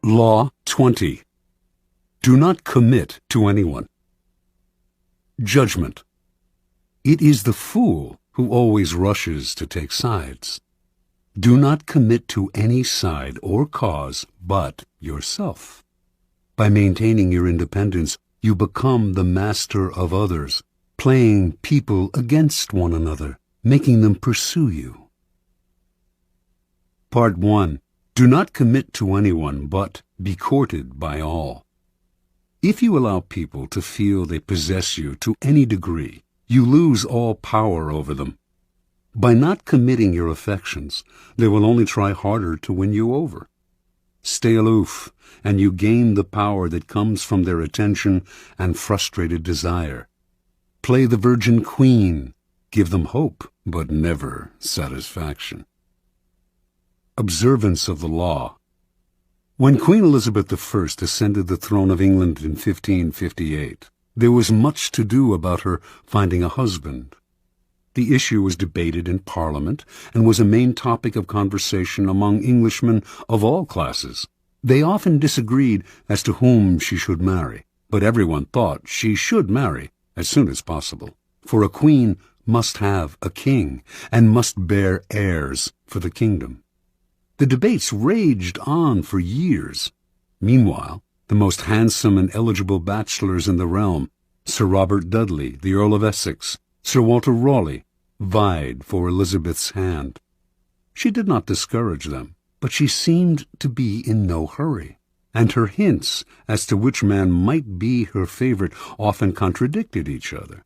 Law 20. Do not commit to anyone. Judgment. It is the fool who always rushes to take sides. Do not commit to any side or cause but yourself. By maintaining your independence, you become the master of others, playing people against one another, making them pursue you. Part 1. Do not commit to anyone, but be courted by all. If you allow people to feel they possess you to any degree, you lose all power over them. By not committing your affections, they will only try harder to win you over. Stay aloof, and you gain the power that comes from their attention and frustrated desire. Play the virgin queen. Give them hope, but never satisfaction. Observance of the law. When Queen Elizabeth I ascended the throne of England in 1558, there was much to do about her finding a husband. The issue was debated in Parliament and was a main topic of conversation among Englishmen of all classes. They often disagreed as to whom she should marry, but everyone thought she should marry as soon as possible, for a queen must have a king and must bear heirs for the kingdom. The debates raged on for years. Meanwhile, the most handsome and eligible bachelors in the realm, Sir Robert Dudley, the Earl of Essex, Sir Walter Raleigh, vied for Elizabeth's hand. She did not discourage them, but she seemed to be in no hurry, and her hints as to which man might be her favorite often contradicted each other.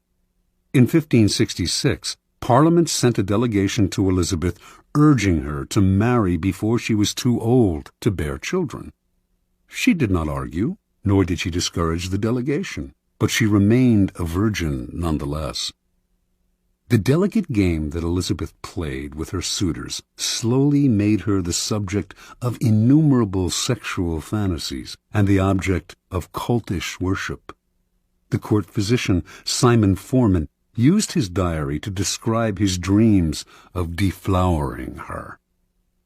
In 1566, Parliament sent a delegation to Elizabeth urging her to marry before she was too old to bear children. She did not argue, nor did she discourage the delegation, but she remained a virgin nonetheless. The delicate game that Elizabeth played with her suitors slowly made her the subject of innumerable sexual fantasies and the object of cultish worship. The court physician, Simon Forman, used his diary to describe his dreams of deflowering her.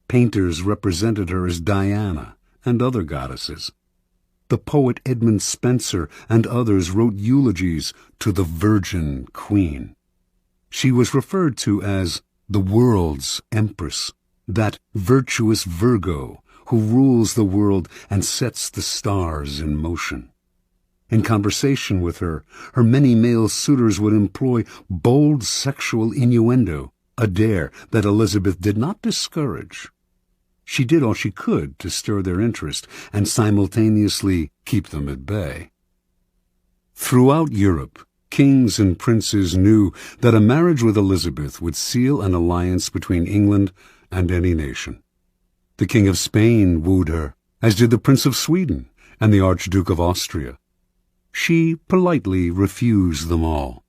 Painters represented her as Diana and other goddesses. The poet Edmund Spenser and others wrote eulogies to the Virgin Queen. She was referred to as the world's empress, that virtuous Virgo who rules the world and sets the stars in motion. In conversation with her, her many male suitors would employ bold sexual innuendo, a dare that Elizabeth did not discourage. She did all she could to stir their interest and simultaneously keep them at bay. Throughout Europe, kings and princes knew that a marriage with Elizabeth would seal an alliance between England and any nation. The King of Spain wooed her, as did the Prince of Sweden and the Archduke of Austria. She politely refused them all.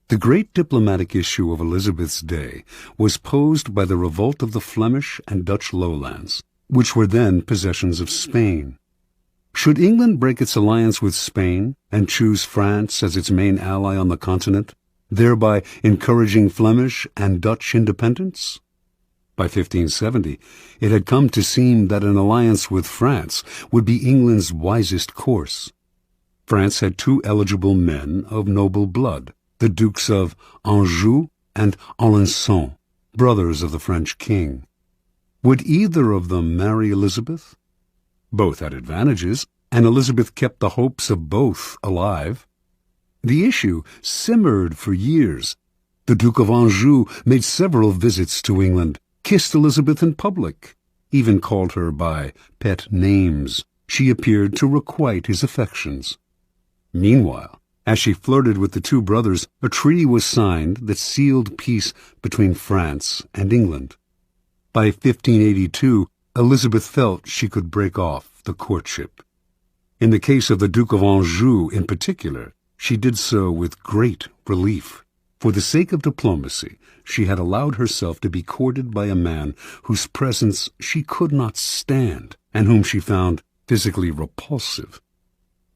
The great diplomatic issue of Elizabeth's day was posed by the revolt of the Flemish and Dutch lowlands, which were then possessions of Spain. Should England break its alliance with Spain and choose France as its main ally on the continent, thereby encouraging Flemish and Dutch independence? By 1570, it had come to seem that an alliance with France would be England's wisest course. France had two eligible men of noble blood, the Dukes of Anjou and Alençon, brothers of the French king. Would either of them marry Elizabeth? Both had advantages, and Elizabeth kept the hopes of both alive. The issue simmered for years. The Duke of Anjou made several visits to England, kissed Elizabeth in public, even called her by pet names. She appeared to requite his affections. Meanwhile, as she flirted with the two brothers, a treaty was signed that sealed peace between France and England. By 1582, Elizabeth felt she could break off the courtship. In the case of the Duke of Anjou in particular, she did so with great relief. For the sake of diplomacy, she had allowed herself to be courted by a man whose presence she could not stand and whom she found physically repulsive.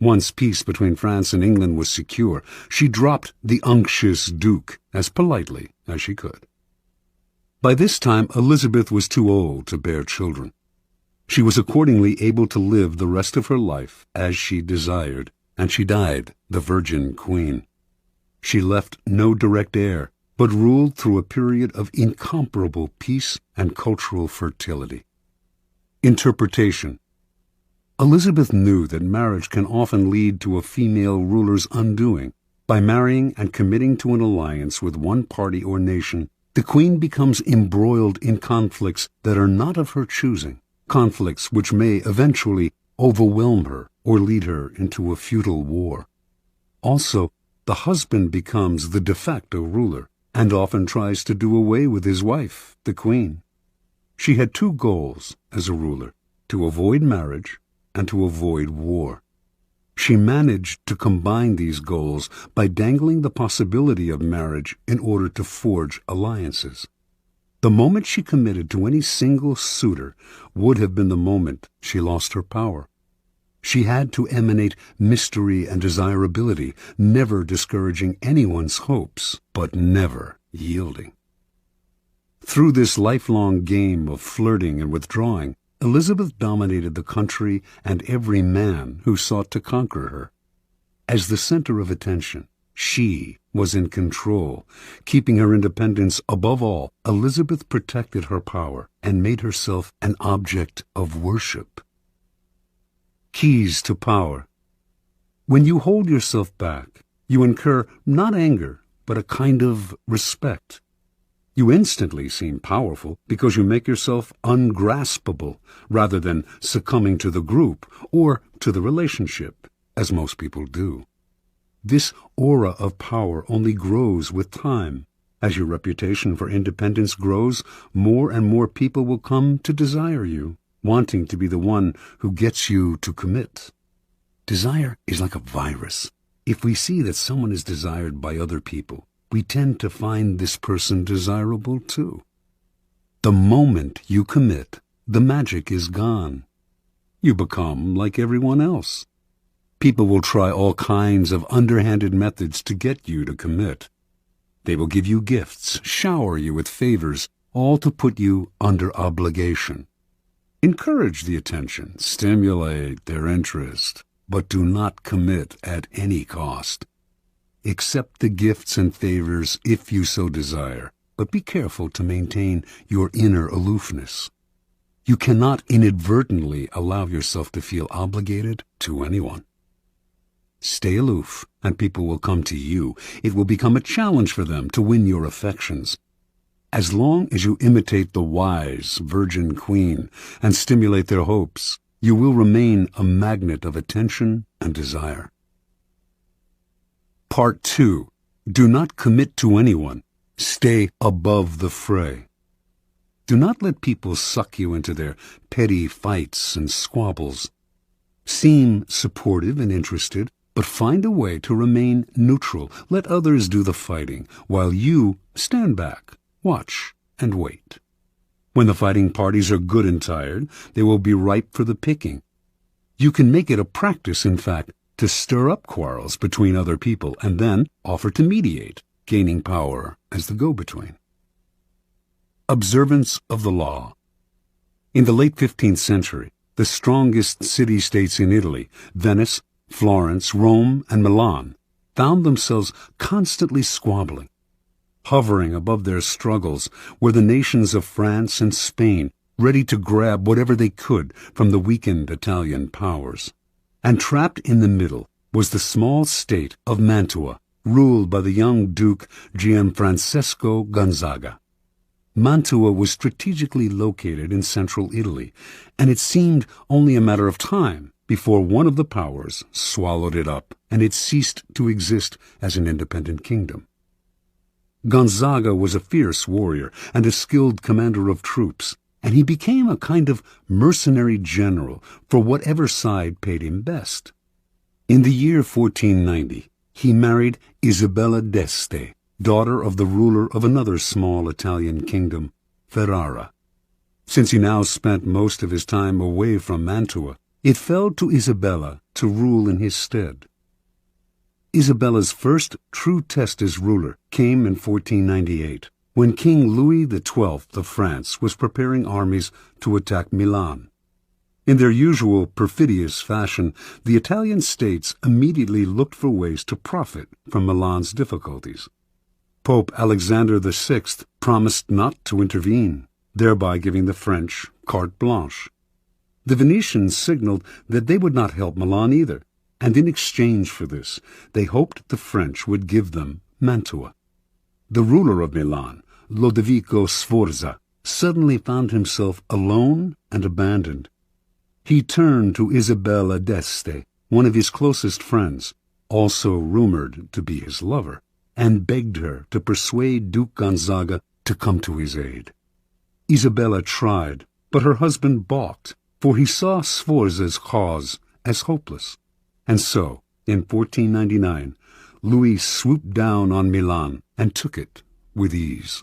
Once peace between France and England was secure, she dropped the unctuous Duke as politely as she could. By this time, Elizabeth was too old to bear children. She was accordingly able to live the rest of her life as she desired, and she died the Virgin Queen. She left no direct heir, but ruled through a period of incomparable peace and cultural fertility. Interpretation. Elizabeth knew that marriage can often lead to a female ruler's undoing. By marrying and committing to an alliance with one party or nation, the queen becomes embroiled in conflicts that are not of her choosing, conflicts which may eventually overwhelm her or lead her into a futile war. Also, the husband becomes the de facto ruler and often tries to do away with his wife, the queen. She had two goals as a ruler: to avoid marriage and to avoid war. She managed to combine these goals by dangling the possibility of marriage in order to forge alliances. The moment she committed to any single suitor would have been the moment she lost her power. She had to emanate mystery and desirability, never discouraging anyone's hopes, but never yielding. Through this lifelong game of flirting and withdrawing, Elizabeth dominated the country and every man who sought to conquer her. As the center of attention, she was in control. Keeping her independence above all, Elizabeth protected her power and made herself an object of worship. Keys to power. When you hold yourself back, you incur not anger, but a kind of respect. You instantly seem powerful because you make yourself ungraspable rather than succumbing to the group or to the relationship, as most people do. This aura of power only grows with time. As your reputation for independence grows, more and more people will come to desire you, wanting to be the one who gets you to commit. Desire is like a virus. If we see that someone is desired by other people, we tend to find this person desirable too. The moment you commit, the magic is gone. You become like everyone else. People will try all kinds of underhanded methods to get you to commit. They will give you gifts, shower you with favors, all to put you under obligation. Encourage the attention, stimulate their interest, but do not commit at any cost. Accept the gifts and favors if you so desire, but be careful to maintain your inner aloofness. You cannot inadvertently allow yourself to feel obligated to anyone. Stay aloof, and people will come to you. It will become a challenge for them to win your affections. As long as you imitate the wise Virgin Queen and stimulate their hopes, you will remain a magnet of attention and desire. Part 2. Do not commit to anyone. Stay above the fray. Do not let people suck you into their petty fights and squabbles. Seem supportive and interested, but find a way to remain neutral. Let others do the fighting, while you stand back, watch, and wait. When the fighting parties are good and tired, they will be ripe for the picking. You can make it a practice, in fact, to stir up quarrels between other people and then offer to mediate, gaining power as the go-between. Observance of the law. In the late 15th century, the strongest city-states in Italy, Venice, Florence, Rome, and Milan, found themselves constantly squabbling. Hovering above their struggles were the nations of France and Spain, ready to grab whatever they could from the weakened Italian powers. And trapped in the middle was the small state of Mantua, ruled by the young Duke Gianfrancesco Gonzaga. Mantua was strategically located in central Italy, and it seemed only a matter of time before one of the powers swallowed it up, and it ceased to exist as an independent kingdom. Gonzaga was a fierce warrior and a skilled commander of troops, and he became a kind of mercenary general for whatever side paid him best. In the year 1490, he married Isabella d'Este, daughter of the ruler of another small Italian kingdom, Ferrara. Since he now spent most of his time away from Mantua, it fell to Isabella to rule in his stead. Isabella's first true test as ruler came in 1498, when King Louis XII of France was preparing armies to attack Milan. In their usual perfidious fashion, the Italian states immediately looked for ways to profit from Milan's difficulties. Pope Alexander VI promised not to intervene, thereby giving the French carte blanche. The Venetians signaled that they would not help Milan either, and in exchange for this, they hoped the French would give them Mantua. The ruler of Milan, Lodovico Sforza, suddenly found himself alone and abandoned. He turned to Isabella d'Este, one of his closest friends, also rumored to be his lover, and begged her to persuade Duke Gonzaga to come to his aid. Isabella tried, but her husband balked, for he saw Sforza's cause as hopeless. And so, in 1499, Louis swooped down on Milan and took it with ease.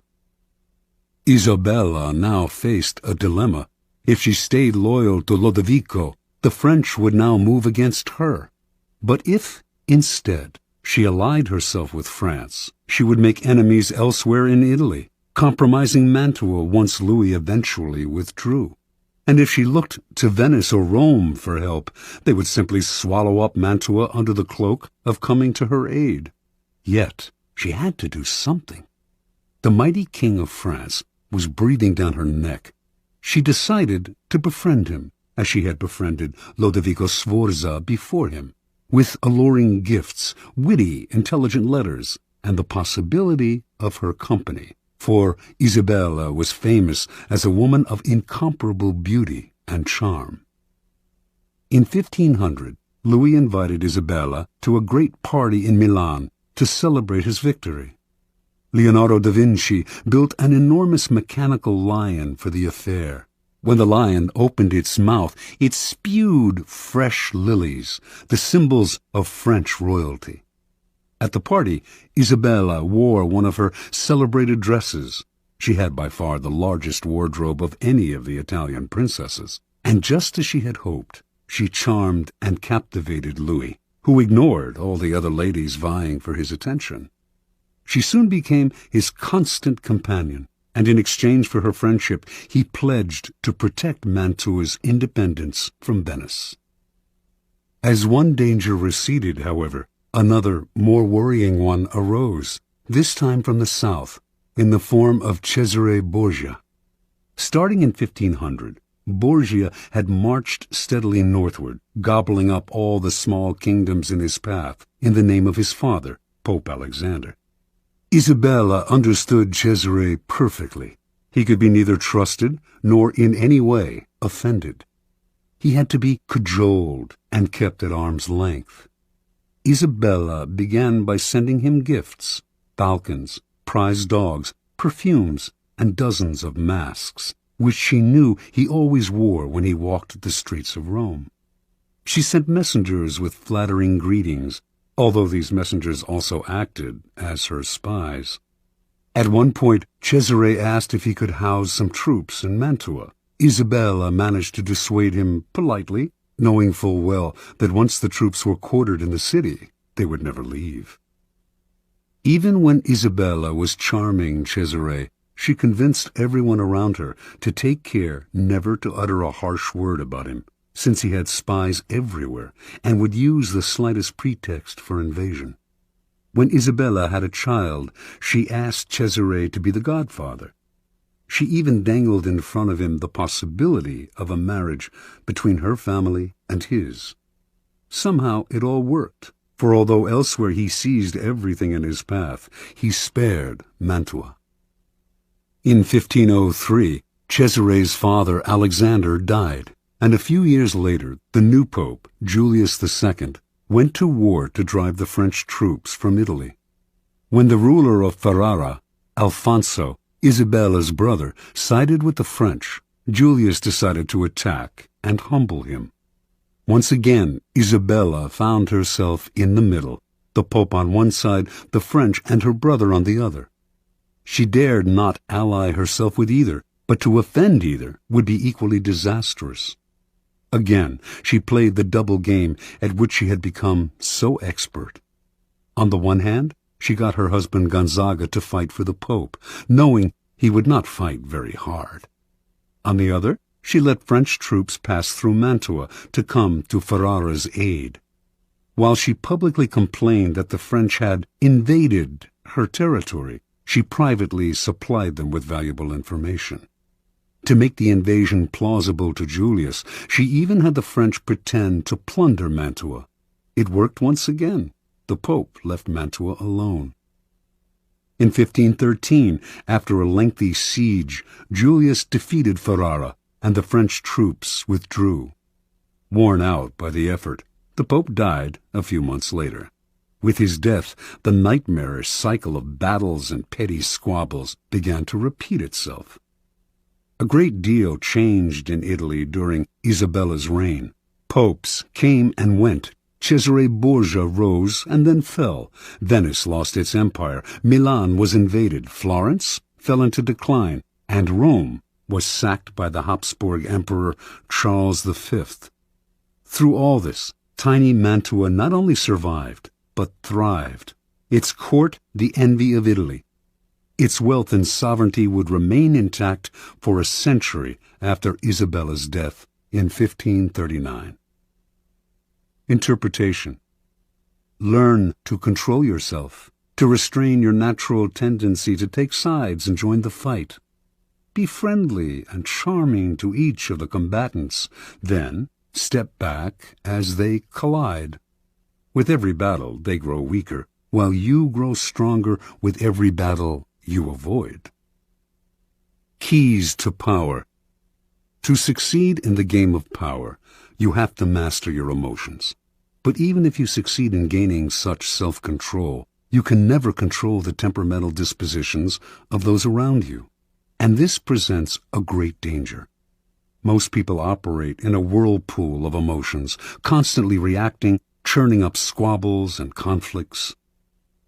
Isabella now faced a dilemma. If she stayed loyal to Lodovico, the French would now move against her. But if, instead, she allied herself with France, she would make enemies elsewhere in Italy, compromising Mantua once Louis eventually withdrew. And if she looked to Venice or Rome for help, they would simply swallow up Mantua under the cloak of coming to her aid. Yet she had to do something. The mighty king of France was breathing down her neck. She decided to befriend him, as she had befriended Lodovico Sforza before him, with alluring gifts, witty, intelligent letters, and the possibility of her company. For Isabella was famous as a woman of incomparable beauty and charm. In 1500, Louis invited Isabella to a great party in Milan to celebrate his victory. Leonardo da Vinci built an enormous mechanical lion for the affair. When the lion opened its mouth, it spewed fresh lilies, the symbols of French royalty. At the party, Isabella wore one of her celebrated dresses. She had by far the largest wardrobe of any of the Italian princesses. And just as she had hoped, she charmed and captivated Louis, who ignored all the other ladies vying for his attention. She soon became his constant companion, and in exchange for her friendship, he pledged to protect Mantua's independence from Venice. As one danger receded, however, another, more worrying one arose, this time from the south, in the form of Cesare Borgia. Starting in 1500, Borgia had marched steadily northward, gobbling up all the small kingdoms in his path, in the name of his father, Pope Alexander. Isabella understood Cesare perfectly. He could be neither trusted nor in any way offended. He had to be cajoled and kept at arm's length. Isabella began by sending him gifts, falcons, prize dogs, perfumes, and dozens of masks, which she knew he always wore when he walked the streets of Rome. She sent messengers with flattering greetings, although these messengers also acted as her spies. At one point, Cesare asked if he could house some troops in Mantua. Isabella managed to dissuade him politely, knowing full well that once the troops were quartered in the city, they would never leave. Even when Isabella was charming Cesare, she convinced everyone around her to take care never to utter a harsh word about him, since he had spies everywhere and would use the slightest pretext for invasion. When Isabella had a child, she asked Cesare to be the godfather. She even dangled in front of him the possibility of a marriage between her family and his. Somehow it all worked, for although elsewhere he seized everything in his path, he spared Mantua. In 1503, Cesare's father Alexander died, and a few years later the new pope, Julius II, went to war to drive the French troops from Italy. When the ruler of Ferrara, Alfonso, Isabella's brother, sided with the French, Julius decided to attack and humble him. Once again, Isabella found herself in the middle, the Pope on one side, the French and her brother on the other. She dared not ally herself with either, but to offend either would be equally disastrous. Again, she played the double game at which she had become so expert. On the one hand, she got her husband Gonzaga to fight for the Pope, knowing he would not fight very hard. On the other, She let French troops pass through Mantua to come to Ferrara's aid. While she publicly complained that the French had invaded her territory, she privately supplied them with valuable information. To make the invasion plausible to Julius, she even had the French pretend to plunder Mantua. It worked once again. The Pope left Mantua alone. In 1513, after a lengthy siege, Julius defeated Ferrara, and the French troops withdrew. Worn out by the effort, the Pope died a few months later. With his death, the nightmarish cycle of battles and petty squabbles began to repeat itself. A great deal changed in Italy during Isabella's reign. Popes came and went. Cesare Borgia rose and then fell. Venice lost its empire. Milan was invaded. Florence fell into decline. And Rome was sacked by the Habsburg Emperor Charles V. Through all this, tiny Mantua not only survived, but thrived. Its court the envy of Italy. Its wealth and sovereignty would remain intact for a century after Isabella's death in 1539. Interpretation. Learn to control yourself, to restrain your natural tendency to take sides and join the fight. Be friendly and charming to each of the combatants, then step back as they collide. With every battle, they grow weaker, while you grow stronger with every battle you avoid. Keys to power. To succeed in the game of power, you have to master your emotions. But even if you succeed in gaining such self-control, you can never control the temperamental dispositions of those around you. And this presents a great danger. Most people operate in a whirlpool of emotions, constantly reacting, churning up squabbles and conflicts.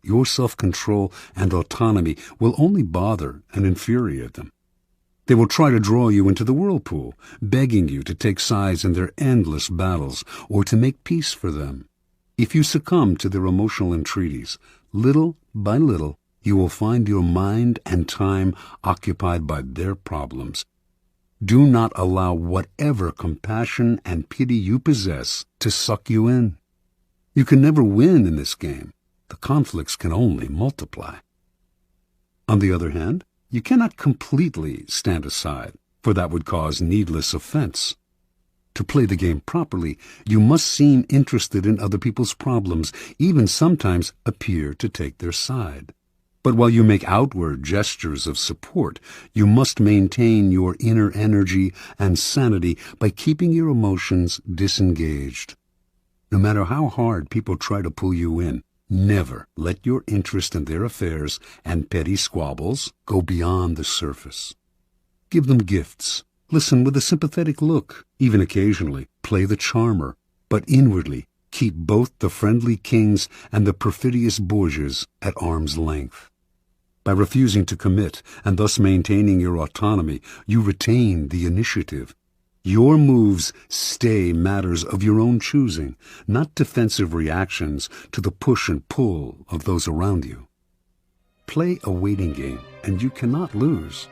Your self-control and autonomy will only bother and infuriate them. They will try to draw you into the whirlpool, begging you to take sides in their endless battles or to make peace for them. If you succumb to their emotional entreaties, little by little, you will find your mind and time occupied by their problems. Do not allow whatever compassion and pity you possess to suck you in. You can never win in this game. The conflicts can only multiply. On the other hand, you cannot completely stand aside, for that would cause needless offense. To play the game properly, you must seem interested in other people's problems, even sometimes appear to take their side. But while you make outward gestures of support, you must maintain your inner energy and sanity by keeping your emotions disengaged. No matter how hard people try to pull you in, never let your interest in their affairs and petty squabbles go beyond the surface. Give them gifts. Listen with a sympathetic look. Even occasionally, play the charmer. But inwardly, keep both the friendly kings and the perfidious Borgias at arm's length. By refusing to commit and thus maintaining your autonomy, you retain the initiative. Your moves stay matters of your own choosing, not defensive reactions to the push and pull of those around you. Play a waiting game, and you cannot lose.